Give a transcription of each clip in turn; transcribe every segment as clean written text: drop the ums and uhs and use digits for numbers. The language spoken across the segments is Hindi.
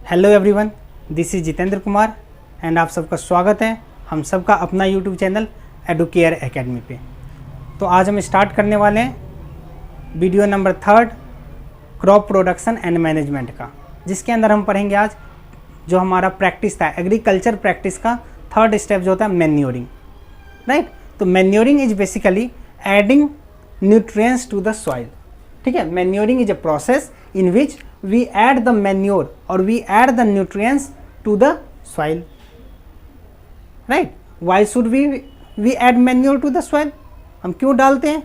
Hello everyone, this is Jitendra Kumar and आप सबका स्वागत है हम सबका अपना यूट्यूब चैनल एडुकेयर एकेडमी पे। तो आज हम स्टार्ट करने वाले हैं video number 3 crop production and management का, जिसके अंदर हम पढ़ेंगे आज जो हमारा प्रैक्टिस था एग्रीकल्चर प्रैक्टिस का 3rd स्टेप जो होता है मैन्योरिंग, राइट। तो manuring is basically adding nutrients to the soil. ठीक है, manuring is a process in which we add the manure or we add the nutrients to the soil, right? Why should we add manure to the soil? हम क्यों डालते हैं?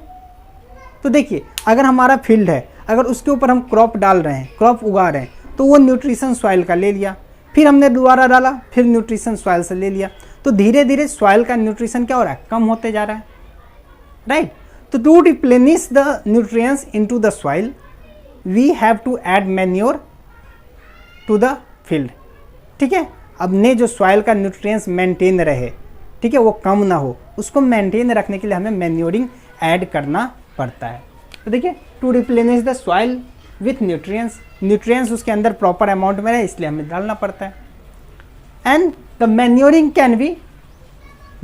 तो देखिए, अगर हमारा फील्ड है, अगर उसके ऊपर हम क्रॉप डाल रहे हैं, क्रॉप उगा रहे हैं, तो वो न्यूट्रिशन सॉइल का ले लिया, फिर हमने दोबारा डाला, फिर न्यूट्रिशन सॉइल से ले लिया, तो धीरे धीरे सॉइल का न्यूट्रिशन क्या हो रहा है, कम होते जा रहा है, राइट। तो to replenish the nutrients into the soil we have to add manure to the field। ठीक है, अब ने जो सॉइल का न्यूट्रिएंट्स मेंटेन रहे, ठीक है, वो कम ना हो, उसको मेंटेन रखने के लिए हमें मैन्योरिंग ऐड करना पड़ता है। तो देखिए, to replenish the soil with nutrients उसके अंदर प्रॉपर अमाउंट में रहे, इसलिए हमें डालना पड़ता है। And the manuring can be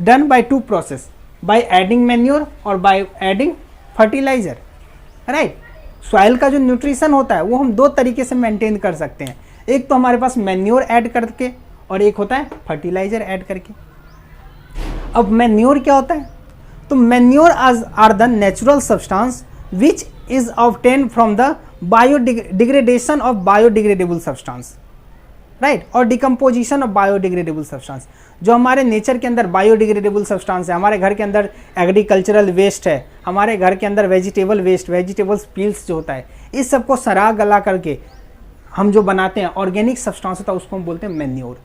done by 2 process, by adding manure और by adding fertiliser, right. Soil का जो न्यूट्रिशन होता है वो हम 2 तरीके से मेंटेन कर सकते हैं, एक तो हमारे पास मैन्योर ऐड करके और एक होता है फर्टिलाइजर ऐड करके। अब मैन्योर क्या होता है? तो manure are the natural substance which is obtain from the biodegradation of biodegradable substance, right, और डिकम्पोजिशन ऑफ बायोडिग्रेडेबल सब्सटेंस। जो हमारे नेचर के अंदर बायोडिग्रेडेबल सब्सटेंस है, हमारे घर के अंदर एग्रीकल्चरल वेस्ट है, हमारे घर के अंदर वेजिटेबल वेस्ट, वेजिटेबल्स पील्स जो होता है, इस सबको सरा गला करके हम जो बनाते हैं ऑर्गेनिक सब्सटेंस होता है, उसको हम बोलते हैं manure,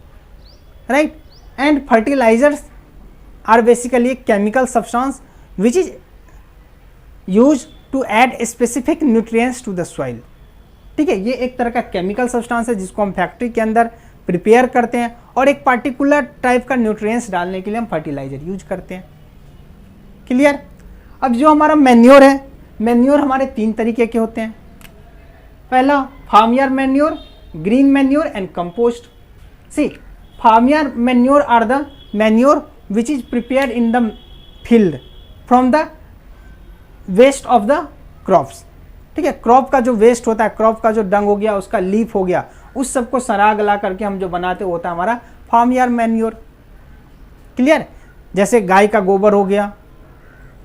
right. And fertilisers are basically a chemical substance which is use to add specific nutrients to the soil. ठीक है, ये एक तरह का केमिकल सब्सटेंस है जिसको हम फैक्ट्री के अंदर प्रिपेयर करते हैं और एक पार्टिकुलर टाइप का न्यूट्रिएंट्स डालने के लिए हम फर्टिलाइजर यूज करते हैं। क्लियर? अब जो हमारा मैन्योर है, मैन्योर हमारे 3 तरीके के होते हैं। पहला farmyard manure, green manure and compost. See, farmyard manure are the manure which is prepared in the field from the waste of the crops. ठीक है, क्रॉप का जो वेस्ट होता है, क्रॉप का जो डंग हो गया, उसका लीफ हो गया, उस सबको सरा गला करके हम जो बनाते होता है हमारा फार्मयार्ड मैन्योर। क्लियर? जैसे गाय का गोबर हो गया,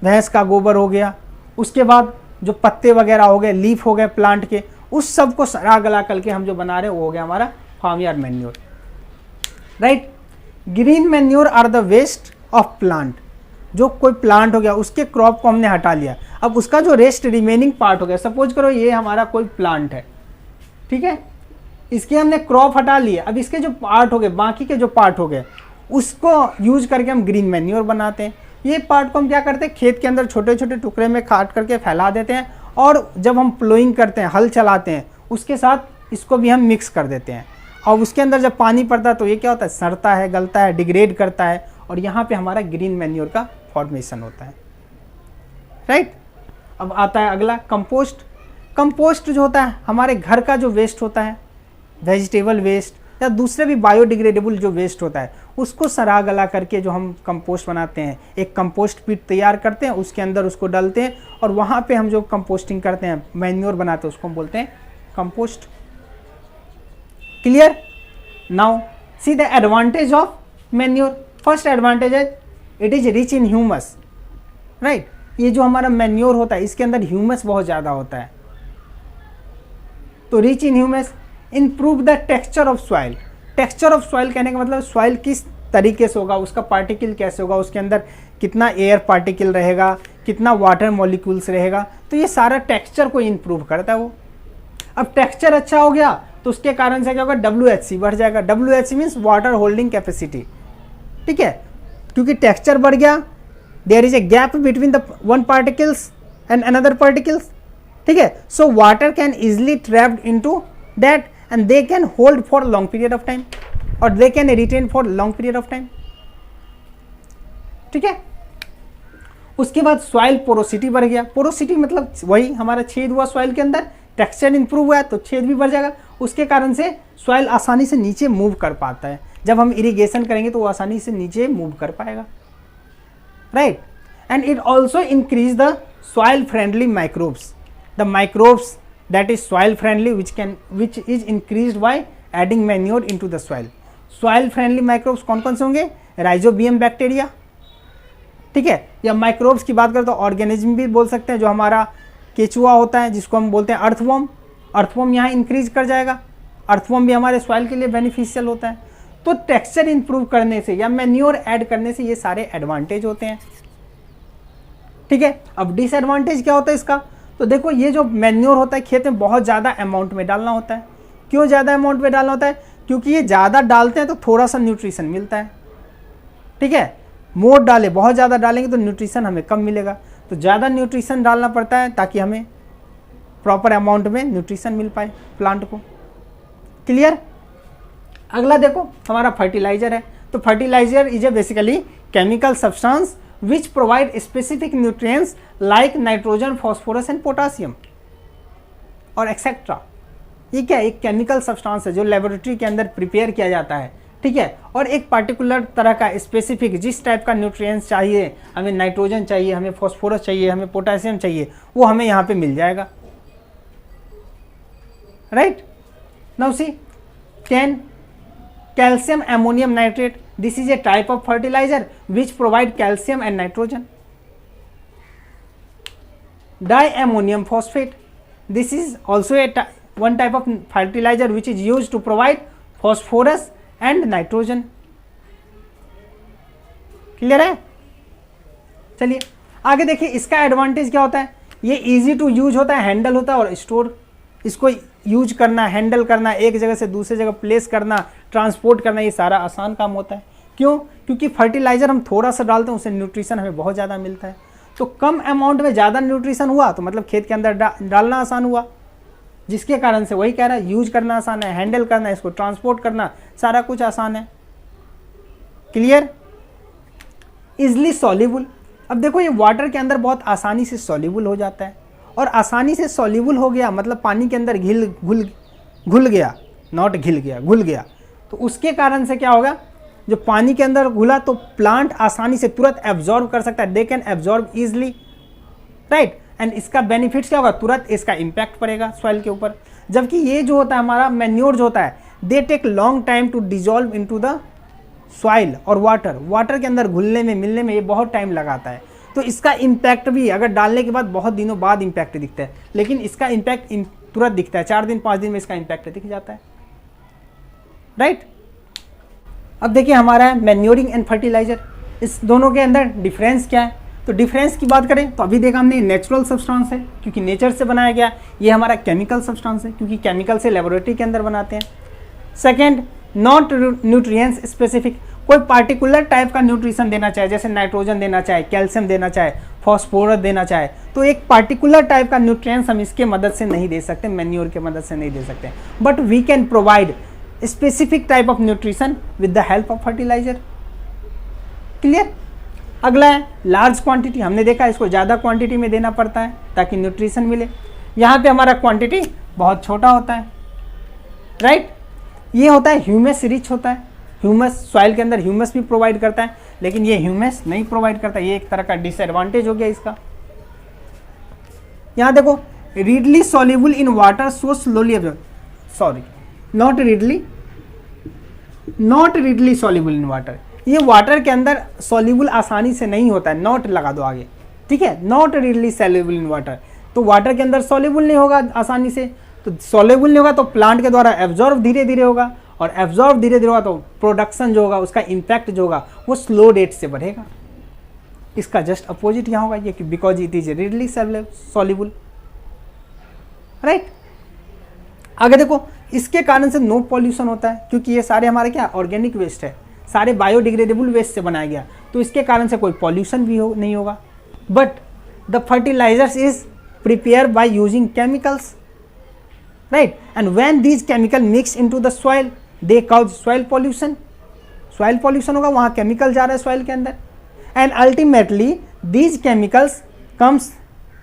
भैंस का गोबर हो गया, उसके बाद जो पत्ते वगैरह हो गए, लीफ हो गए प्लांट के, उस सबको सरा गला करके हम जो बना रहे हैं वो हो गया हमारा farmyard manure, right. Green manure are the waste of plant. जो कोई प्लांट हो गया, उसके क्रॉप को हमने हटा लिया, अब उसका जो रेस्ट रिमेनिंग पार्ट हो गया, सपोज करो ये हमारा कोई प्लांट है, ठीक है, इसके हमने क्रॉप हटा लिया, अब इसके जो पार्ट हो गए, बाकी के जो पार्ट हो गए, उसको यूज करके हम ग्रीन मैन्योर बनाते हैं। ये पार्ट को हम क्या करते हैं, खेत के अंदर छोटे छोटे टुकड़े में काट करके फैला देते हैं, और जब हम प्लोइंग करते हैं, हल चलाते हैं, उसके साथ इसको भी हम मिक्स कर देते हैं, और उसके अंदर जब पानी पड़ता है तो ये क्या होता है, सड़ता है, गलता है, डिग्रेड करता है, और यहाँ पे हमारा ग्रीन मैन्योर का फॉर्मेशन होता है, राइट। अब आता है अगला कंपोस्ट। कंपोस्ट जो होता है हमारे घर का जो वेस्ट होता है, वेजिटेबल वेस्ट या दूसरे भी बायोडिग्रेडेबल जो वेस्ट होता है, उसको सरा गला करके जो हम कंपोस्ट बनाते हैं, एक कंपोस्ट पिट तैयार करते हैं, उसके अंदर उसको डालते हैं, और वहाँ पे हम जो कंपोस्टिंग करते हैं, मैन्योर बनाते हैं, उसको हम बोलते हैं compost. Clear? Now see the advantage of manure. First advantage है it is rich in humus, right. ये जो हमारा मैन्योर होता है इसके अंदर ह्यूमस बहुत ज़्यादा होता है, तो rich in humus, improve the texture of soil. Texture of soil कहने का मतलब सॉइल किस तरीके से होगा, उसका पार्टिकल कैसे होगा, उसके अंदर कितना एयर पार्टिकल रहेगा, कितना वाटर मॉलिक्यूल्स रहेगा, तो ये सारा टेक्सचर को इम्प्रूव करता है वो। अब टेक्सचर अच्छा हो गया तो उसके कारण से क्या होगा, WHC बढ़ जाएगा। WHC means water holding capacity. ठीक है, क्योंकि टेक्सचर बढ़ गया, there is a gap between the one particles and another particles. ठीक है, so water can easily trapped into that and they can hold for long period of time, और they can retain for long period of time. ठीक है, उसके बाद सॉइल पोरोसिटी बढ़ गया। पोरोसिटी मतलब वही हमारा छेद हुआ सॉइल के अंदर, टेक्सचर इंप्रूव हुआ तो छेद भी बढ़ जाएगा, उसके कारण से सॉइल आसानी से नीचे मूव कर पाता है। जब हम इरिगेशन करेंगे तो वो आसानी से नीचे मूव कर पाएगा, right. And it also increase the soil friendly microbes, the microbes that is soil friendly which is increase by adding manure into the soil. Soil friendly microbes कौन कौन से होंगे? राइजोबियम बैक्टीरिया, ठीक है, या माइक्रोब्स की बात करें तो ऑर्गेनिज्म भी बोल सकते हैं, जो हमारा केचुआ होता है जिसको हम बोलते हैं अर्थवॉर्म। अर्थवॉर्म यहाँ इंक्रीज कर जाएगा। अर्थवॉर्म भी हमारे सॉइल के लिए बेनिफिशियल होता है। तो टेक्सचर इंप्रूव करने से या मैन्योर ऐड करने से ये सारे एडवांटेज होते हैं, ठीक है। अब डिसएडवांटेज क्या होता है इसका? तो देखो, ये जो मैन्योर होता है खेत में बहुत ज़्यादा अमाउंट में डालना होता है। क्यों ज़्यादा अमाउंट में डालना होता है? क्योंकि ये ज़्यादा डालते हैं तो थोड़ा सा न्यूट्रिशन मिलता है, ठीक है। मोर डाले, बहुत ज़्यादा डालेंगे तो न्यूट्रिशन हमें कम मिलेगा, तो ज़्यादा न्यूट्रिशन डालना पड़ता है ताकि हमें प्रॉपर अमाउंट में न्यूट्रिशन मिल पाए प्लांट को। क्लियर? अगला देखो हमारा फर्टिलाइजर है। तो fertiliser is a basically chemical substance which provide specific nutrients like nitrogen, phosphorus and potassium और एक्सेट्रा। ये क्या? एक केमिकल सब्सटेंस है जो लेबोरेटरी के अंदर प्रिपेयर किया जाता है, ठीक है, और एक पार्टिकुलर तरह का स्पेसिफिक जिस टाइप का न्यूट्रिएंट्स चाहिए, हमें नाइट्रोजन चाहिए, हमें फॉस्फोरस चाहिए, हमें पोटासियम चाहिए, वो हमें यहाँ पे मिल जाएगा, right. Now see 10 calcium ammonium nitrate. This is a type of fertilizer which provide calcium and nitrogen. Diammonium phosphate. This is also one type of fertilizer which is used to provide phosphorus and nitrogen. Clear है? चलिए आगे देखिए, इसका एडवांटेज क्या होता है? ये इजी टू यूज होता है, हैंडल होता है और स्टोर, इसको यूज करना, हैंडल करना, एक जगह से दूसरे जगह प्लेस करना, ट्रांसपोर्ट करना, ये सारा आसान काम होता है। क्यों? क्योंकि फर्टिलाइजर हम थोड़ा सा डालते हैं, उससे न्यूट्रिशन हमें बहुत ज़्यादा मिलता है। तो कम अमाउंट में ज़्यादा न्यूट्रिशन हुआ तो मतलब खेत के अंदर डालना आसान हुआ, जिसके कारण से वही कह रहा है यूज करना आसान है, हैंडल करना, इसको ट्रांसपोर्ट करना, सारा कुछ आसान है। क्लियर? Easily soluble. अब देखो, ये वाटर के अंदर बहुत आसानी से सॉल्युबल हो जाता है, और आसानी से सॉल्युबल हो गया मतलब पानी के अंदर घुल गया, नॉट घिल गया, घुल गया। तो उसके कारण से क्या होगा? जो पानी के अंदर घुला तो प्लांट आसानी से तुरंत एब्जॉर्ब कर सकता है, they can absorb easily, right. And इसका बेनिफिट्स क्या होगा? तुरंत इसका इम्पैक्ट पड़ेगा सॉइल के ऊपर। जबकि ये जो होता है हमारा मैन्योर जो होता है, they take long time to dissolve into the soil और वाटर के अंदर घुलने में, मिलने में ये बहुत टाइम लगाता है। तो इसका इम्पैक्ट भी अगर डालने के बाद बहुत दिनों बाद इम्पैक्ट दिखता है, लेकिन इसका इम्पैक्ट तुरंत दिखता है, 4 दिन 5 दिन में इसका इम्पैक्ट दिख जाता है, राइट। अब देखिए हमारा है मैन्योरिंग एंड फर्टिलाइजर, इस दोनों के अंदर डिफरेंस क्या है? तो डिफरेंस की बात करें तो अभी देखा हमने नेचुरल सब्सटेंस है क्योंकि नेचर से बनाया गया, ये हमारा केमिकल सब्सटेंस है क्योंकि केमिकल से लेबोरेटरी के अंदर बनाते हैं। सेकेंड, नॉट न्यूट्रिएंट्स स्पेसिफिक, कोई पार्टिकुलर टाइप का न्यूट्रिशन देना चाहे, जैसे नाइट्रोजन देना चाहे, कैल्शियम देना चाहे, फॉस्फोरस देना चाहे, तो एक पार्टिकुलर टाइप का न्यूट्रिएंट्स हम इसके मदद से नहीं दे सकते, मैन्योर के मदद से नहीं दे सकते, but we can provide specific type of nutrition with the help of fertiliser. Clear? अगला है लार्ज क्वांटिटी। हमने देखा इसको ज़्यादा क्वांटिटी में देना पड़ता है ताकि न्यूट्रिशन मिले। यहाँ पे हमारा क्वांटिटी बहुत छोटा होता है, राइट। ये होता है ह्यूमस रिच होता है, ह्यूमस सॉइल के अंदर ह्यूमस भी प्रोवाइड करता है, लेकिन ये ह्यूमस नहीं प्रोवाइड करता, ये एक तरह का डिसएडवांटेज हो गया इसका। यहाँ देखो, readily soluble in water, so slowly absorb, sorry not readily soluble in water, ये वाटर के अंदर सॉल्युबल आसानी से नहीं होता है, नॉट लगा दो आगे, ठीक है, not readily soluble in water, तो वाटर के अंदर सॉल्युबल नहीं होगा आसानी से, तो सॉल्युबल नहीं होगा तो प्लांट के द्वारा एब्जॉर्ब धीरे धीरे होगा, और एब्जॉर्ब धीरे धीरे होगा तो प्रोडक्शन जो होगा, उसका इम्पैक्ट जो होगा वो स्लो रेट से बढ़ेगा। इसका जस्ट अपोजिट यहाँ होगा ये कि because it is readily soluble, right. आगे देखो, इसके कारण से नो पॉल्यूशन होता है क्योंकि ये सारे हमारे क्या ऑर्गेनिक वेस्ट है, सारे बायोडिग्रेडेबल वेस्ट से बनाया गया, तो इसके कारण से कोई पॉल्यूशन भी नहीं होगा। But the fertilisers is prepare by using chemicals, right, and when these chemical mix into the soil they cause soil pollution, soil pollution होगा, वहाँ केमिकल जा रहा है सॉइल के अंदर, and ultimately these chemicals comes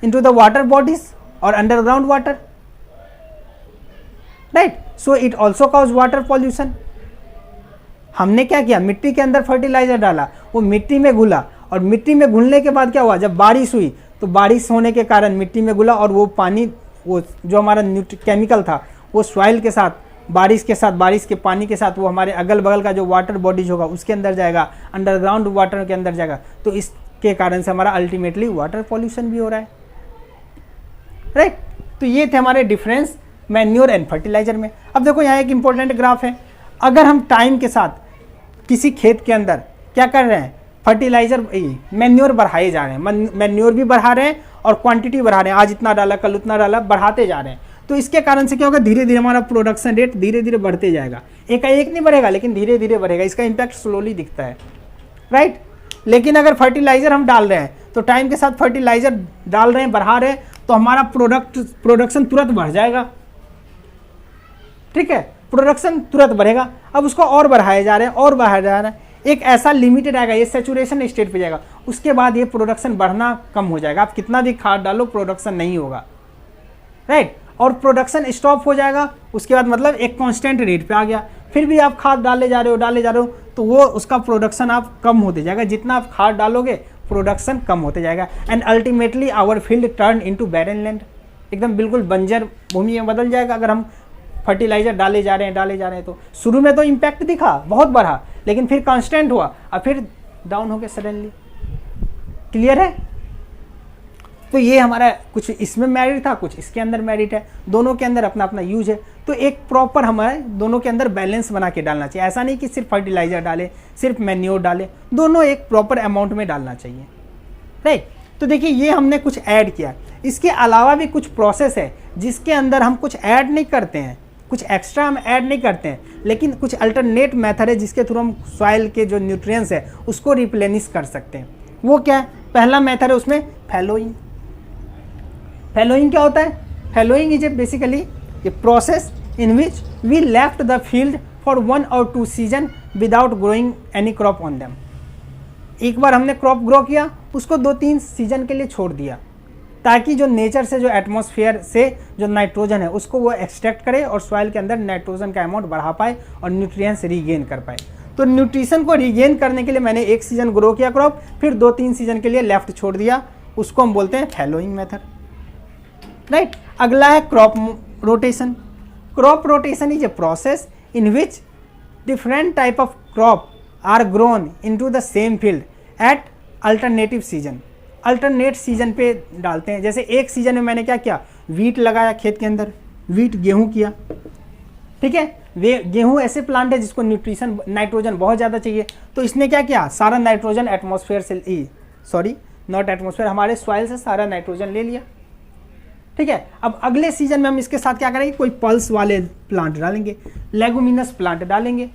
into the water bodies और underground water, right. So it also cause water pollution. हमने क्या किया, मिट्टी के अंदर फर्टिलाइजर डाला, वो मिट्टी में घुला, और मिट्टी में घुलने के बाद क्या हुआ, जब बारिश हुई तो बारिश होने के कारण मिट्टी में घुला, और वो पानी, वो जो हमारा केमिकल था वो सॉइल के साथ, बारिश के साथ, बारिश के पानी के साथ वो हमारे अगल बगल का जो वाटर बॉडीज होगा उसके अंदर जाएगा, अंडरग्राउंड वाटर के अंदर जाएगा। तो इसके कारण से हमारा अल्टीमेटली वाटर पॉल्यूशन भी हो रहा है, राइट। तो ये थे हमारे डिफरेंस मैन्योर एंड फर्टिलाइजर में। अब देखो यहाँ एक इंपॉर्टेंट ग्राफ है, अगर हम टाइम के साथ किसी खेत के अंदर क्या कर रहे हैं, फर्टिलाइजर मैन्योर बढ़ाए जा रहे हैं, मैन्योर भी बढ़ा रहे हैं और क्वांटिटी बढ़ा रहे हैं, आज इतना डाला कल उतना डाला, बढ़ाते जा रहे हैं। तो इसके कारण से क्या होगा, धीरे धीरे हमारा प्रोडक्शन रेट धीरे धीरे बढ़ते जाएगा, एक नहीं बढ़ेगा लेकिन धीरे धीरे बढ़ेगा, इसका इम्पैक्ट स्लोली दिखता है, राइट। लेकिन अगर फर्टिलाइजर हम डाल रहे हैं तो टाइम के साथ फर्टिलाइजर डाल रहे हैं, बढ़ा रहे हैं, तो हमारा प्रोडक्शन तुरंत बढ़ जाएगा, ठीक है, प्रोडक्शन तुरंत बढ़ेगा। अब उसको और बढ़ाए जा रहे हैं और बढ़ाया जा रहा है, एक ऐसा लिमिटेड आएगा, ये सैचुरेशन स्टेट पे जाएगा, उसके बाद ये प्रोडक्शन बढ़ना कम हो जाएगा। आप कितना भी खाद डालो प्रोडक्शन नहीं होगा, राइट, और प्रोडक्शन स्टॉप हो जाएगा। उसके बाद मतलब एक कांस्टेंट रेट पे आ गया, फिर भी आप खाद डाले जा रहे हो तो वो उसका प्रोडक्शन आप कम होते जाएगा, जितना आप खाद डालोगे प्रोडक्शन कम होते जाएगा, and ultimately our field turn into barren land, एकदम बिल्कुल बंजर भूमि में बदल जाएगा अगर हम फर्टिलाइजर डाले जा रहे हैं। तो शुरू में तो इम्पैक्ट दिखा, बहुत बढ़ा, लेकिन फिर कांस्टेंट हुआ और फिर डाउन हो गया सडनली, क्लियर है। तो ये हमारा कुछ इसमें मेरिट था, कुछ इसके अंदर मेरिट है, दोनों के अंदर अपना अपना यूज है। तो एक प्रॉपर हमारे दोनों के अंदर बैलेंस बना के डालना चाहिए, ऐसा नहीं कि सिर्फ फर्टिलाइजर डाले, सिर्फ मैन्योर डाले, दोनों एक प्रॉपर अमाउंट में डालना चाहिए, राइट। तो देखिए ये हमने कुछ ऐड किया, इसके अलावा भी कुछ प्रोसेस है जिसके अंदर हम कुछ ऐड नहीं करते हैं, कुछ एक्स्ट्रा हम ऐड नहीं करते हैं, लेकिन कुछ अल्टरनेट मेथड है जिसके थ्रू हम सॉइल के जो न्यूट्रिएंट्स है उसको रिप्लेनिश कर सकते हैं। वो क्या है, पहला मेथड है उसमें फैलोइंग। फैलोइंग क्या होता है, fallowing is basically a process in which we left the field for 1 or 2 season without growing any crop on them. एक बार हमने क्रॉप ग्रो किया, उसको 2-3 सीजन के लिए छोड़ दिया, ताकि जो नेचर से, जो एटमॉस्फेयर से जो नाइट्रोजन है उसको वो एक्सट्रैक्ट करे और सॉइल के अंदर नाइट्रोजन का अमाउंट बढ़ा पाए और न्यूट्रिएंट्स रीगेन कर पाए। तो न्यूट्रिशन को रीगेन करने के लिए मैंने 1 सीजन ग्रो किया क्रॉप, फिर 2-3 सीजन के लिए लेफ्ट छोड़ दिया, उसको हम बोलते हैं फैलोइंग मेथड, राइट। अगला है crop rotation. Crop rotation is a process in which different type of crop are grown into the same field at alternative season. Alternate season पे डालते हैं, जैसे एक सीजन में मैंने क्या किया, वीट लगाया खेत के अंदर, वीट गेहूं किया, ठीक है। वे गेहूं ऐसे प्लांट है जिसको न्यूट्रिशन नाइट्रोजन बहुत ज़्यादा चाहिए, तो इसने क्या किया, सारा नाइट्रोजन एटमॉस्फेयर से, सॉरी नॉट एटमॉस्फेयर, हमारे सॉइल से सारा नाइट्रोजन ले लिया, ठीक है। अब अगले सीजन में हम इसके साथ क्या करेंगे, कोई पल्स वाले प्लांट डालेंगे, लेगुमिनस प्लांट डालेंगे।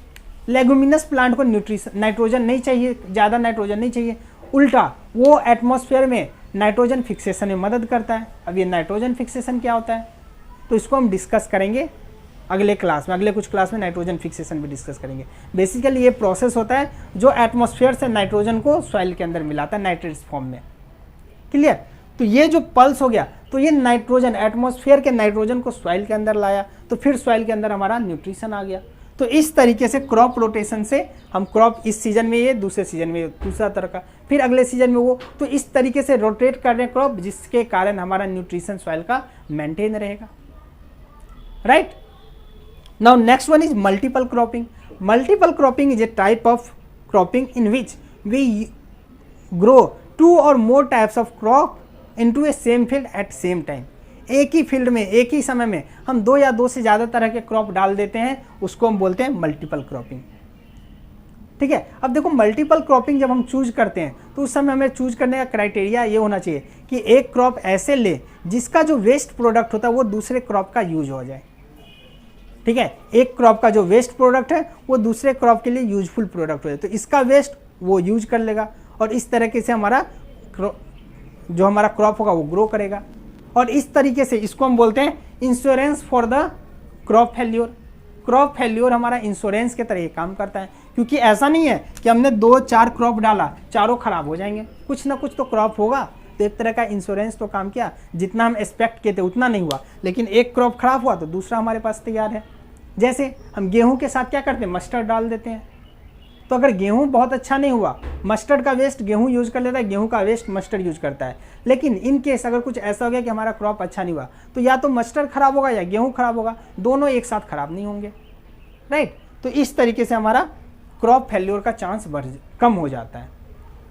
लेगुमिनस प्लांट को नाइट्रोजन नहीं चाहिए, ज़्यादा नाइट्रोजन नहीं चाहिए, उल्टा वो एटमॉस्फेयर में नाइट्रोजन फिक्सेशन में मदद करता है। अब ये नाइट्रोजन फिक्सेशन क्या होता है, तो इसको हम डिस्कस करेंगे अगले क्लास में, अगले कुछ क्लास में नाइट्रोजन फिक्सेशन भी डिस्कस करेंगे। बेसिकली ये प्रोसेस होता है जो एटमॉस्फेयर से नाइट्रोजन को सॉइल के अंदर मिलाता है नाइट्रेट्स फॉर्म में, क्लियर। तो ये जो पल्स हो गया, तो ये नाइट्रोजन, एटमॉस्फेयर के नाइट्रोजन को सॉइल के अंदर लाया, तो फिर सॉइल के अंदर हमारा न्यूट्रिशन आ गया। तो इस तरीके से क्रॉप रोटेशन से हम क्रॉप इस सीजन में ये, दूसरे सीजन में दूसरा तरह का, फिर अगले सीजन में वो, तो इस तरीके से रोटेट कर रहे हैं क्रॉप, जिसके कारण हमारा न्यूट्रिशन सॉइल का मेंटेन रहेगा, right. Now next one is multiple cropping. Multiple cropping is a type of cropping in which we grow 2 or more types of crop into a same field at same time. एक ही फील्ड में, एक ही समय में हम 2 या 2 से ज़्यादा तरह के क्रॉप डाल देते हैं, उसको हम बोलते हैं मल्टीपल क्रॉपिंग, ठीक है। अब देखो मल्टीपल क्रॉपिंग जब हम चूज करते हैं तो उस समय हमें चूज करने का क्राइटेरिया ये होना चाहिए कि एक क्रॉप ऐसे ले जिसका जो वेस्ट प्रोडक्ट होता है वो दूसरे क्रॉप का यूज हो जाए, ठीक है। एक क्रॉप का जो वेस्ट प्रोडक्ट है वो दूसरे क्रॉप के लिए यूजफुल प्रोडक्ट हो जाए, तो इसका वेस्ट वो यूज कर लेगा और इस तरीके से हमारा जो हमारा क्रॉप होगा वो ग्रो करेगा। और इस तरीके से इसको हम बोलते हैं insurance for the crop failure. Crop failure हमारा इंश्योरेंस के तरह काम करता है, क्योंकि ऐसा नहीं है कि हमने 2-4 क्रॉप डाला, चारों खराब हो जाएंगे, कुछ ना कुछ तो क्रॉप होगा। तो एक तरह का इंश्योरेंस तो काम किया, जितना हम एक्सपेक्ट किए थे उतना नहीं हुआ, लेकिन एक क्रॉप खराब हुआ तो दूसरा हमारे पास तैयार है। जैसे हम गेहूं के साथ क्या करते हैं, मस्टर्ड डाल देते हैं। तो अगर गेहूं बहुत अच्छा नहीं हुआ, मस्टर्ड का वेस्ट गेहूं यूज कर लेता है, गेहूं का वेस्ट मस्टर्ड यूज करता है। लेकिन इन केस अगर कुछ ऐसा हो गया कि हमारा क्रॉप अच्छा नहीं हुआ, तो या तो मस्टर्ड खराब होगा या गेहूं खराब होगा, दोनों एक साथ खराब नहीं होंगे, राइट। तो इस तरीके से हमारा क्रॉप फेल्योर का चांस कम हो जाता है,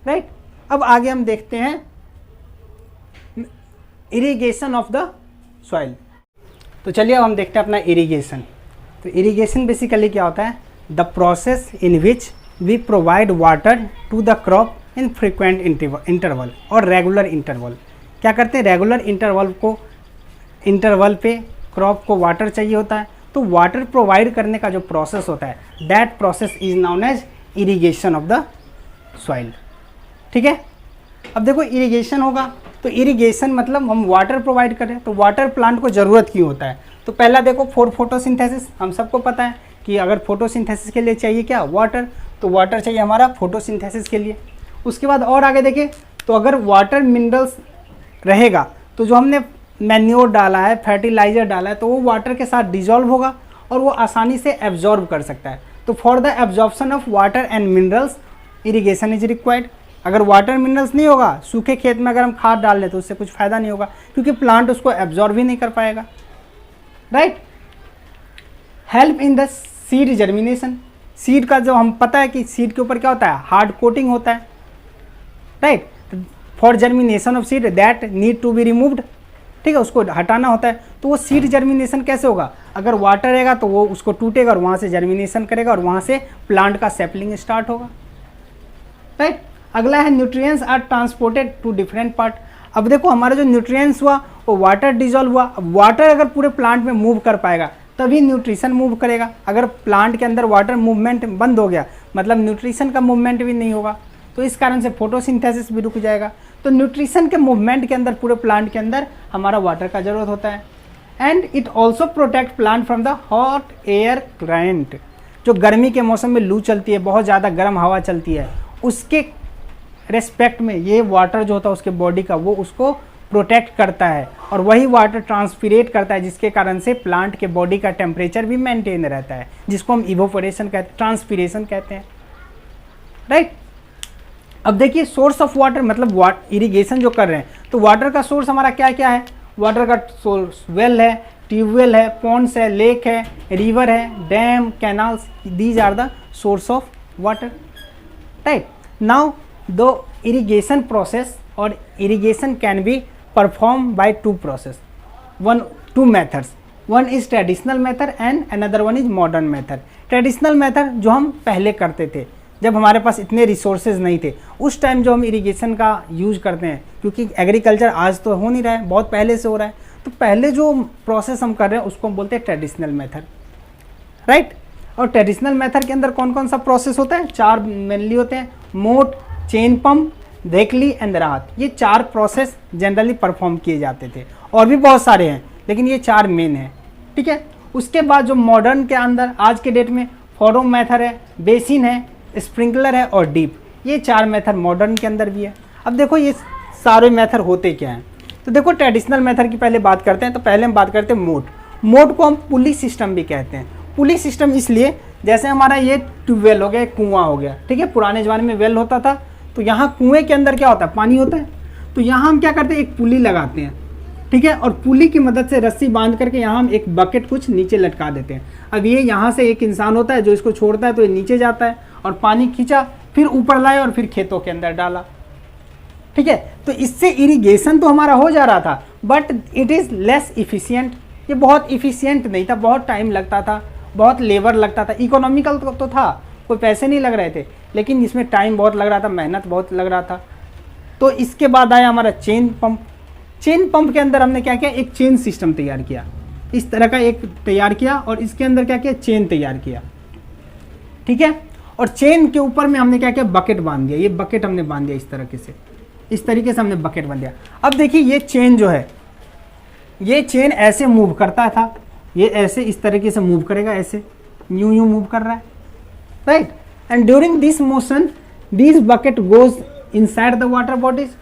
राइट। अब आगे हम देखते हैं इरिगेशन ऑफ द सॉइल। तो चलिए अब हम देखते हैं अपना इरिगेशन। तो इरिगेशन बेसिकली क्या होता है, the process in which we provide water to the crop in frequent interval और रेगुलर इंटरवल। क्या करते हैं, रेगुलर इंटरवल पे क्रॉप को वाटर चाहिए होता है, तो वाटर प्रोवाइड करने का जो प्रोसेस होता है, that process is known as irrigation of the soil. ठीक है। अब देखो इरिगेशन होगा तो इरिगेशन मतलब हम वाटर प्रोवाइड करें, तो वाटर प्लांट को ज़रूरत क्यों होता है। तो पहला देखो फॉर फोटोसिंथेसिस, हम सबको पता है कि अगर फोटोसिंथेसिस के लिए चाहिए क्या, वाटर, तो वाटर चाहिए हमारा फोटोसिंथेसिस के लिए। उसके बाद और आगे देखें तो अगर वाटर मिनरल्स रहेगा तो जो हमने मैन्योर डाला है, फर्टिलाइज़र डाला है, तो वो वाटर के साथ डिजॉल्व होगा और वो आसानी से एब्जॉर्ब कर सकता है। तो for the absorption of water and minerals irrigation is required. अगर वाटर मिनरल्स नहीं होगा, सूखे खेत में अगर हम खाद डाल दें तो उससे कुछ फ़ायदा नहीं होगा, क्योंकि प्लांट उसको एब्जॉर्ब ही नहीं कर पाएगा, right. Help in the seed germination, seed का जो हम पता है कि सीड के ऊपर क्या होता है, हार्ड कोटिंग होता है, right. For germination of seed that need to be removed, ठीक है, उसको हटाना होता है। तो वो सीड जर्मिनेशन कैसे होगा, अगर वाटर रहेगा तो वो उसको टूटेगा और वहाँ से जर्मिनेशन करेगा और वहाँ से प्लांट का सेपलिंग स्टार्ट होगा, राइट। अगला है nutrients are transported to different part. अब देखो हमारा जो न्यूट्रिएंट्स हुआ वो वाटर डिजॉल्व हुआ। अब वाटर अगर पूरे प्लांट में मूव कर पाएगा तभी न्यूट्रिशन मूव करेगा। अगर प्लांट के अंदर वाटर मूवमेंट बंद हो गया मतलब न्यूट्रिशन का मूवमेंट भी नहीं होगा, तो इस कारण से फोटोसिंथेसिस भी रुक जाएगा। तो न्यूट्रिशन के मूवमेंट के अंदर पूरे प्लांट के अंदर हमारा वाटर का ज़रूरत होता है। And it also protect plant from the hot air current. जो गर्मी के मौसम में लू चलती है, बहुत ज़्यादा गर्म हवा चलती है, उसके रेस्पेक्ट में ये वाटर जो होता है उसके बॉडी का, वो उसको प्रोटेक्ट करता है और वही वाटर ट्रांसपिरेट करता है, जिसके कारण से प्लांट के बॉडी का टेम्परेचर भी मेंटेन रहता है, जिसको हम इवोपोरेशन कहते हैं, ट्रांसपिरेशन कहते हैं, राइट। अब देखिए सोर्स ऑफ वाटर मतलब इरिगेशन जो कर रहे हैं तो वाटर का सोर्स हमारा क्या क्या है, वाटर का सोर्स वेल है, ट्यूबवेल है, पॉन्ड्स है, लेक है, रिवर है, dam, canals, these are the source of water, right. Now the irrigation process और irrigation can be perform by two methods, one is traditional method and another one is modern method. Traditional method जो हम पहले करते थे जब हमारे पास इतने रिसोर्सेज नहीं थे, उस टाइम जो हम इरिगेशन का यूज़ करते हैं, क्योंकि एग्रीकल्चर आज तो हो नहीं रहा है, बहुत पहले से हो रहा है, तो पहले जो प्रोसेस हम कर रहे हैं उसको हम बोलते हैं ट्रेडिशनल मेथड, राइट। और ट्रेडिशनल मेथड के अंदर कौन कौन सा प्रोसेस होता है, चार मेनली होते हैं, मोट, चेन पंप, धेकली एंड राहत। ये चार प्रोसेस जनरली परफॉर्म किए जाते थे, और भी बहुत सारे हैं लेकिन ये चार मेन हैं, ठीक है। उसके बाद जो मॉडर्न के अंदर आज के डेट में फॉरो मेथड है, बेसिन है, स्प्रिंकलर है और डीप, ये चार मेथड मॉडर्न के अंदर भी है। अब देखो ये सारे मेथड होते क्या हैं, तो देखो ट्रेडिशनल मेथड की पहले बात करते हैं। तो पहले हम बात करते हैं मोट। मोट को हम पुली सिस्टम भी कहते हैं। पुली सिस्टम इसलिए जैसे हमारा ये ट्यूबवेल हो गया, कुआं हो गया, ठीक है, पुराने ज़माने में वेल होता था, तो यहाँ कुएँ के अंदर क्या होता है, पानी होता है, तो यहाँ हम क्या करते हैं, एक पुली लगाते हैं, ठीक है, और पुली की मदद से रस्सी बांध करके यहाँ हम एक बकेट कुछ नीचे लटका देते हैं। अब ये यहाँ से एक इंसान होता है जो इसको छोड़ता है, तो ये नीचे जाता है और पानी खींचा, फिर ऊपर लाए और फिर खेतों के अंदर डाला, ठीक है। तो इससे इरिगेशन तो हमारा हो जा रहा था, but it is less efficient. ये बहुत इफ़िशियंट नहीं था, बहुत टाइम लगता था, बहुत लेबर लगता था। इकोनॉमिकल तो था, कोई पैसे नहीं लग रहे थे, लेकिन इसमें टाइम बहुत लग रहा था, मेहनत बहुत लग रहा था। तो इसके बाद आया हमारा चेन पंप। चेन पंप के अंदर हमने क्या किया, एक चेन सिस्टम तैयार किया, इस तरह का एक तैयार किया, और इसके अंदर क्या किया, चेन तैयार किया, ठीक है। और चेन के ऊपर में हमने क्या किया, बकेट बांध दिया। ये बकेट हमने बांध दिया इस तरीके से हमने बकेट बांध दिया। अब देखिए ये चेन जो है, ये चेन ऐसे मूव करता था, ये ऐसे इस तरीके से मूव करेगा, ऐसे यूं यूं मूव कर रहा है, right. And during this motion this bucket goes inside the water bodies.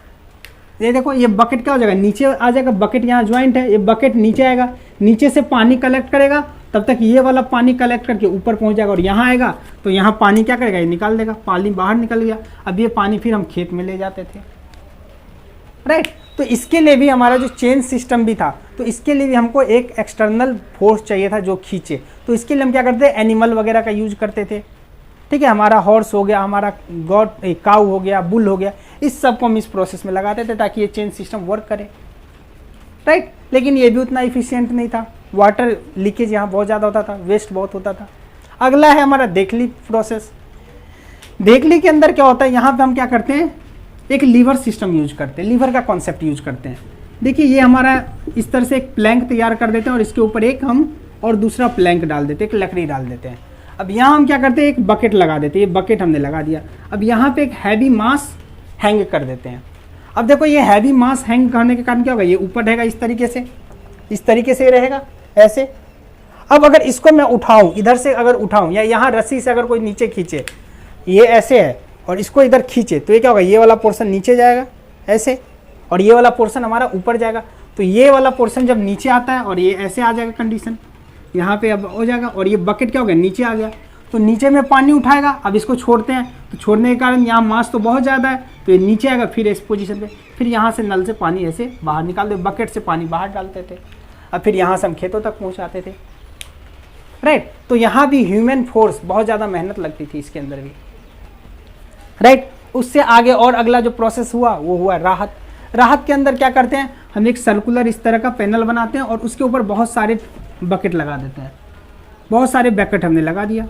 ये देखो ये बकेट क्या हो जाएगा, नीचे आ जाएगा, बकेट यहाँ ज्वाइंट है, ये बकेट नीचे आएगा, नीचे से पानी कलेक्ट करेगा तब तक ये वाला पानी कलेक्ट करके ऊपर पहुंच जाएगा और यहाँ आएगा तो यहाँ पानी क्या करेगा, ये निकाल देगा, पानी बाहर निकल गया। अब ये पानी फिर हम खेत में ले जाते थे, राइट। तो इसके लिए भी हमारा जो चेन सिस्टम भी था, तो इसके लिए भी हमको एक एक्सटर्नल फोर्स चाहिए था जो खींचे। तो इसके लिए हम क्या करते, एनिमल वगैरह का यूज करते थे, ठीक है। हमारा हॉर्स हो गया, हमारा काऊ हो गया, बुल हो गया, इस सब को हम इस प्रोसेस में लगाते थे ताकि ये चेन सिस्टम वर्क करे, राइट। लेकिन ये भी उतना इफिशियंट नहीं था, वाटर लीकेज यहाँ बहुत ज़्यादा होता था, वेस्ट बहुत होता था। अगला है हमारा देखली प्रोसेस। देखली के अंदर क्या होता है, यहाँ पे हम क्या करते हैं, एक लीवर सिस्टम यूज करते हैं, लीवर का कॉन्सेप्ट यूज करते हैं। देखिए ये हमारा इस तरह से एक प्लैंक तैयार कर देते हैं और इसके ऊपर एक हम और दूसरा प्लैंक डाल देते हैं, एक लकड़ी डाल देते हैं। अब यहाँ हम क्या करते हैं, एक बकेट लगा देते हैं, ये बकेट हमने लगा दिया। अब यहाँ पे एक हैवी मास हैंग कर देते हैं। अब देखो ये हैवी मास हैंग करने के कारण क्या होगा, ये ऊपर रहेगा इस तरीके से रहेगा ऐसे। अब अगर इसको मैं उठाऊं, इधर से अगर उठाऊं या यहाँ रस्सी से अगर कोई नीचे खींचे, ये ऐसे है और इसको इधर खींचे तो ये क्या होगा, ये वाला पोर्शन नीचे जाएगा ऐसे और ये वाला पोर्शन हमारा ऊपर जाएगा। तो ये वाला पोर्शन जब नीचे आता है और ये ऐसे आ जाएगा कंडीशन, यहाँ पे अब हो जाएगा और ये बकेट क्या हो गया, नीचे आ गया। तो नीचे में पानी उठाएगा, अब इसको छोड़ते हैं तो छोड़ने के कारण यहाँ मास तो बहुत ज़्यादा है तो ये नीचे आएगा, फिर इस पोजीशन पे, फिर यहाँ से नल से पानी ऐसे बाहर निकाल दे, बकेट से पानी बाहर डालते थे। अब फिर यहाँ से हम खेतों तक पहुँचाते थे, राइट। तो यहाँ भी ह्यूमन फोर्स बहुत ज़्यादा मेहनत लगती थी इसके अंदर भी, राइट। उससे आगे और अगला जो प्रोसेस हुआ वो हुआ राहत। राहत के अंदर क्या करते हैं, हम एक सर्कुलर इस तरह का पैनल बनाते हैं और उसके ऊपर बहुत सारे बकेट लगा देते हैं, बहुत सारे बकेट हमने लगा दिया,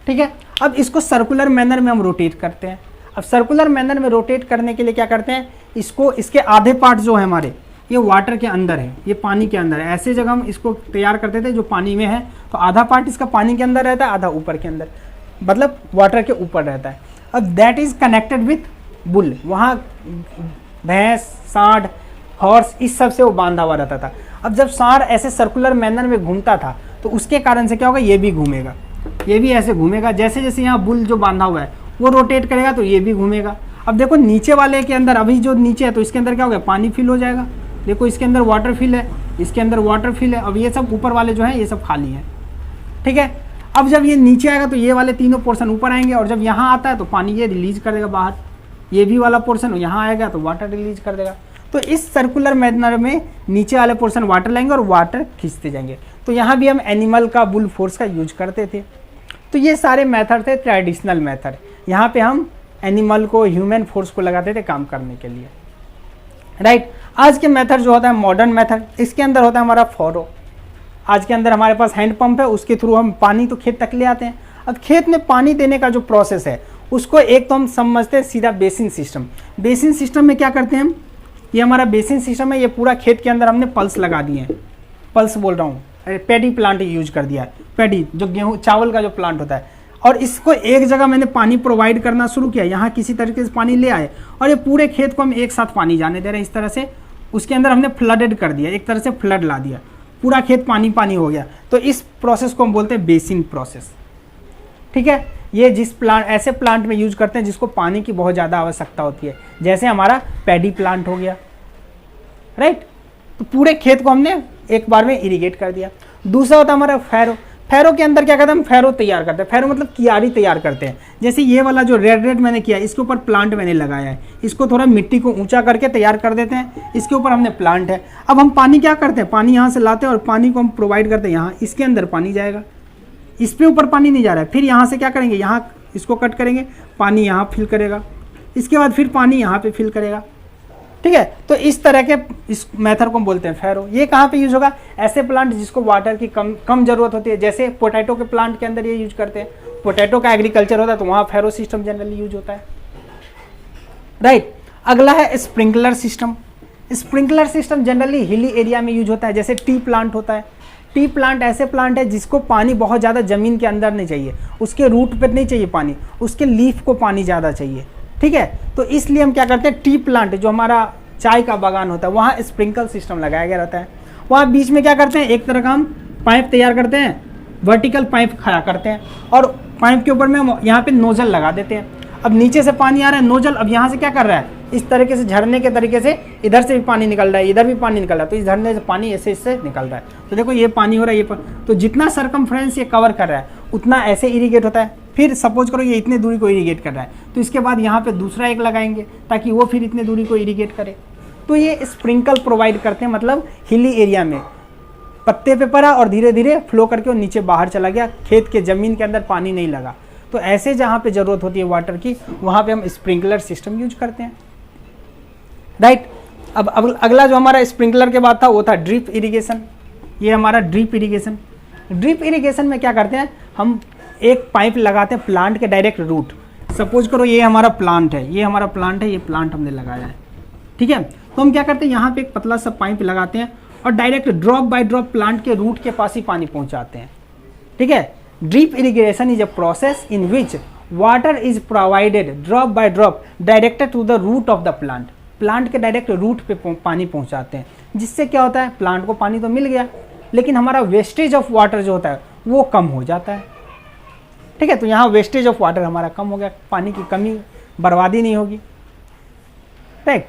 ठीक है। अब इसको सर्कुलर मैनर में हम रोटेट करते हैं। अब सर्कुलर मैनर में रोटेट करने के लिए क्या करते हैं, इसको इसके आधे पार्ट जो है हमारे, ये वाटर के अंदर है, ये पानी के अंदर है, ऐसे जगह हम इसको तैयार करते थे जो पानी में है। तो आधा पार्ट इसका पानी के अंदर रहता है, आधा ऊपर के अंदर, मतलब वाटर के ऊपर रहता है। अब that is connected with bull, वहाँ भैंस, सांड, हॉर्स, इस सब से वो बांधा हुआ रहता था। अब जब सांड ऐसे सर्कुलर मैनर में घूमता था तो उसके कारण से क्या होगा, ये भी घूमेगा, ये भी ऐसे घूमेगा। जैसे जैसे यहाँ बुल जो बांधा हुआ है वो रोटेट करेगा तो ये भी घूमेगा। अब देखो नीचे वाले के अंदर, अभी जो नीचे है तो इसके अंदर क्या हो गया, पानी फिल हो जाएगा। देखो इसके अंदर वाटर फिल है, इसके अंदर वाटर फिल है। अब ये सब ऊपर वाले जो है ये सब खाली हैं, ठीक है। अब जब ये नीचे आएगा तो ये वाले तीनों पोर्शन ऊपर आएंगे और जब यहाँ आता है तो पानी ये रिलीज कर देगा बाहर, ये भी वाला पोर्शन यहाँ आएगा तो वाटर रिलीज कर देगा। तो इस सर्कुलर मैनर में नीचे वाले पोर्शन वाटर लाएंगे और वाटर खींचते जाएंगे। तो यहाँ भी हम एनिमल का बुल फोर्स का यूज करते थे। तो ये सारे मेथड थे ट्रेडिशनल मेथड, यहाँ पे हम एनिमल को, ह्यूमन फोर्स को लगाते थे काम करने के लिए, राइट। आज के मेथड जो होता है मॉडर्न मेथड, इसके अंदर होता है हमारा फॉरो। आज के अंदर हमारे पास हैंड पंप है, उसके थ्रू हम पानी तो खेत तक ले आते हैं। अब खेत में पानी देने का जो प्रोसेस है उसको एक तो हम समझते हैं सीधा बेसिन सिस्टम। बेसिन सिस्टम में क्या करते हैं हम, ये हमारा बेसिन सिस्टम है, ये पूरा खेत के अंदर हमने पल्स लगा दिए हैं, पल्स बोल रहा हूँ, पैडी प्लांट यूज कर दिया है, पैडी जो गेहूँ चावल का जो प्लांट होता है। और इसको एक जगह मैंने पानी प्रोवाइड करना शुरू किया, यहाँ किसी तरीके से पानी ले आए और ये पूरे खेत को हम एक साथ पानी जाने दे रहे हैं इस तरह से। उसके अंदर हमने फ्लडेड कर दिया, एक तरह से फ्लड ला दिया, पूरा खेत पानी पानी हो गया। तो इस प्रोसेस को हम बोलते हैं बेसिन प्रोसेस, ठीक है। ये जिस प्लांट, ऐसे प्लांट में यूज करते हैं जिसको पानी की बहुत ज़्यादा आवश्यकता होती है, जैसे हमारा पैडी प्लांट हो गया, राइट। तो पूरे खेत को हमने एक बार में इरिगेट कर दिया। दूसरा होता है हमारा फैरो। फैरो के अंदर क्या करते हैं हम, फैरो तैयार करते हैं। फैरो मतलब कियारी तैयार करते हैं। जैसे ये वाला जो रेड मैंने किया, इसके ऊपर प्लांट मैंने लगाया है, इसको थोड़ा मिट्टी को ऊंचा करके तैयार कर देते हैं, इसके ऊपर हमने प्लांट है। अब हम पानी क्या करते हैं, पानी यहाँ से लाते हैं और पानी को हम प्रोवाइड करते हैं, यहाँ इसके अंदर पानी जाएगा, इस पे ऊपर पानी नहीं जा रहा है। फिर यहाँ से क्या करेंगे, यहाँ इसको कट करेंगे, पानी यहाँ फिल करेगा, इसके बाद फिर पानी यहाँ पे फिल करेगा, ठीक है। तो इस तरह के इस मेथड को हम बोलते हैं फैरो। ये कहाँ पे यूज होगा, ऐसे प्लांट जिसको वाटर की कम जरूरत होती है, जैसे पोटैटो के प्लांट के अंदर ये यूज करते हैं। पोटैटो का एग्रीकल्चर होता है तो वहाँ फैरो सिस्टम जनरली यूज होता है, राइट। अगला है sprinkler system. Sprinkler system generally hilly area में यूज होता है, जैसे टी प्लांट होता है। टी प्लांट ऐसे प्लांट है जिसको पानी बहुत ज़्यादा ज़मीन के अंदर नहीं चाहिए, उसके रूट पर नहीं चाहिए पानी, उसके लीफ को पानी ज़्यादा चाहिए, ठीक है। तो इसलिए हम क्या करते हैं, टी प्लांट जो हमारा चाय का बागान होता है वहाँ स्प्रिंकल सिस्टम लगाया गया रहता है। वहाँ बीच में क्या करते हैं, एक तरह का हम पाइप तैयार करते हैं, वर्टिकल पाइप खड़ा करते हैं और पाइप के ऊपर में हम यहाँ पे नोजल लगा देते हैं। अब नीचे से पानी आ रहा है, नोजल अब यहाँ से क्या कर रहा है, इस तरीके से झरने के तरीके से इधर से भी पानी निकल रहा है, इधर भी पानी निकल रहा है, तो इस झरने से पानी ऐसे इससे निकल रहा है। तो देखो ये पानी हो रहा है, तो जितना सरकमफ्रेंस ये कवर कर रहा है उतना ऐसे इरीगेट होता है। फिर सपोज करो ये इतने दूरी को इरीगेट कर रहा है, तो इसके बाद यहाँ पे दूसरा एक लगाएंगे ताकि वो फिर इतने दूरी को इरीगेट करे। तो ये स्प्रिंकल प्रोवाइड करते हैं, मतलब हिली एरिया में पत्ते पे पड़ा और धीरे धीरे फ्लो करके वो नीचे बाहर चला गया, खेत के ज़मीन के अंदर पानी नहीं लगा। तो ऐसे जहाँ पे ज़रूरत होती है वाटर की, वहाँ पे हम स्प्रिंकलर सिस्टम यूज करते हैं, राइट। अब अगला जो हमारा स्प्रिंकलर के बाद था वो था ड्रिप इरिगेशन। ये हमारा ड्रिप इरिगेशन। ड्रिप इरिगेशन में क्या करते हैं, हम एक पाइप लगाते हैं प्लांट के डायरेक्ट रूट। सपोज करो ये हमारा प्लांट है, ये हमारा प्लांट है, ये प्लांट हमने लगाया है, ठीक है। तो हम क्या करते हैं, यहाँ पे एक पतला सा पाइप लगाते हैं और direct drop by drop plant के रूट के पास ही पानी पहुँचाते हैं, ठीक है। Drip irrigation is a process in which water is provided drop by drop directed to the root of the plant. Plant के डायरेक्ट रूट पे पानी पहुँचाते हैं, जिससे क्या होता है, प्लांट को पानी तो मिल गया लेकिन हमारा वेस्टेज ऑफ वाटर जो होता है वो कम हो जाता है, ठीक है। तो यहाँ वेस्टेज ऑफ वाटर हमारा कम हो गया, पानी की कमी बर्बादी नहीं होगी, राइट।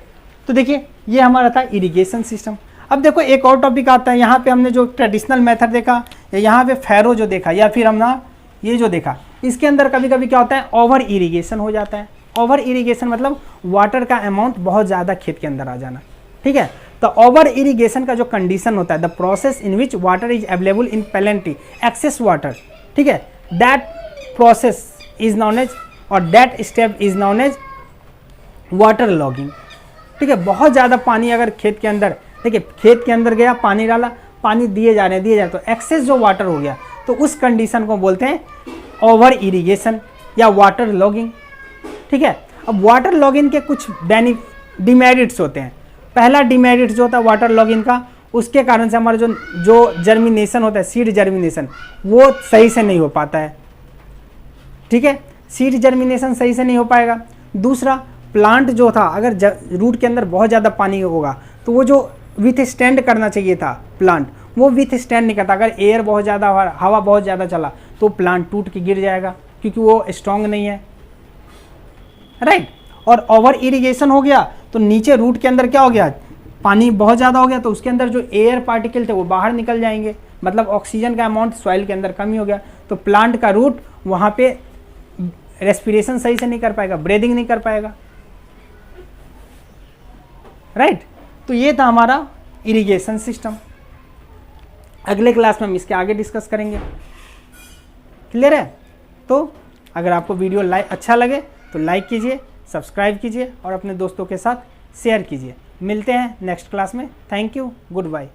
तो देखिए ये हमारा था इरिगेशन सिस्टम। अब देखो एक और टॉपिक आता है, यहाँ पे हमने जो ट्रेडिशनल मेथड देखा या यहाँ पे फैरो जो देखा या फिर हमने ये जो देखा, इसके अंदर कभी कभी क्या होता है, ओवर इरिगेशन हो जाता है। ओवर इरिगेशन मतलब वाटर का अमाउंट बहुत ज़्यादा खेत के अंदर आ जाना, ठीक है। तो ओवर इरिगेशन का जो कंडीशन होता है, the process in which water is available in plenty excess water, ठीक है, that process is known as और that step is known as water logging, ठीक है। बहुत ज़्यादा पानी अगर खेत के अंदर, देखिए खेत के अंदर गया, पानी डाला, पानी दिए जा रहे हैं, तो एक्सेस जो वाटर हो गया, तो उस कंडीशन को बोलते हैं ओवर इरिगेशन या वाटर लॉगिंग, ठीक है। अब वाटर लॉगिंग के कुछ डिमेरिट्स होते हैं। पहला डिमेरिट जो होता है वाटर लॉगिंग का, उसके कारण से हमारा जो जर्मिनेशन होता है, सीड जर्मिनेशन, वो सही से नहीं हो पाता है, ठीक है। सीड जर्मिनेशन सही से नहीं हो पाएगा। दूसरा, प्लांट जो था अगर रूट के अंदर बहुत ज़्यादा पानी होगा तो वो जो विथ स्टैंड करना चाहिए था प्लांट, वो विथ स्टैंड नहीं करता। अगर एयर बहुत ज़्यादा, हवा बहुत ज़्यादा चला तो प्लांट टूट के गिर जाएगा क्योंकि वो स्ट्रॉन्ग नहीं है, राइट। और ओवर इरिगेशन हो गया तो नीचे रूट के अंदर क्या हो गया, पानी बहुत ज़्यादा हो गया तो उसके अंदर जो एयर पार्टिकल थे वो बाहर निकल जाएंगे, मतलब ऑक्सीजन का अमाउंट सॉइल के अंदर कमी हो गया, तो प्लांट का रूट वहाँ पे रेस्पिरेशन सही से नहीं कर पाएगा, ब्रीदिंग नहीं कर पाएगा, राइट। तो ये था हमारा इरिगेशन सिस्टम। अगले क्लास में हम इसके आगे डिस्कस करेंगे, क्लियर है। तो अगर आपको वीडियो अच्छा लगे तो लाइक कीजिए, सब्सक्राइब कीजिए और अपने दोस्तों के साथ शेयर कीजिए। मिलते हैं नेक्स्ट क्लास में। Thank you, good bye.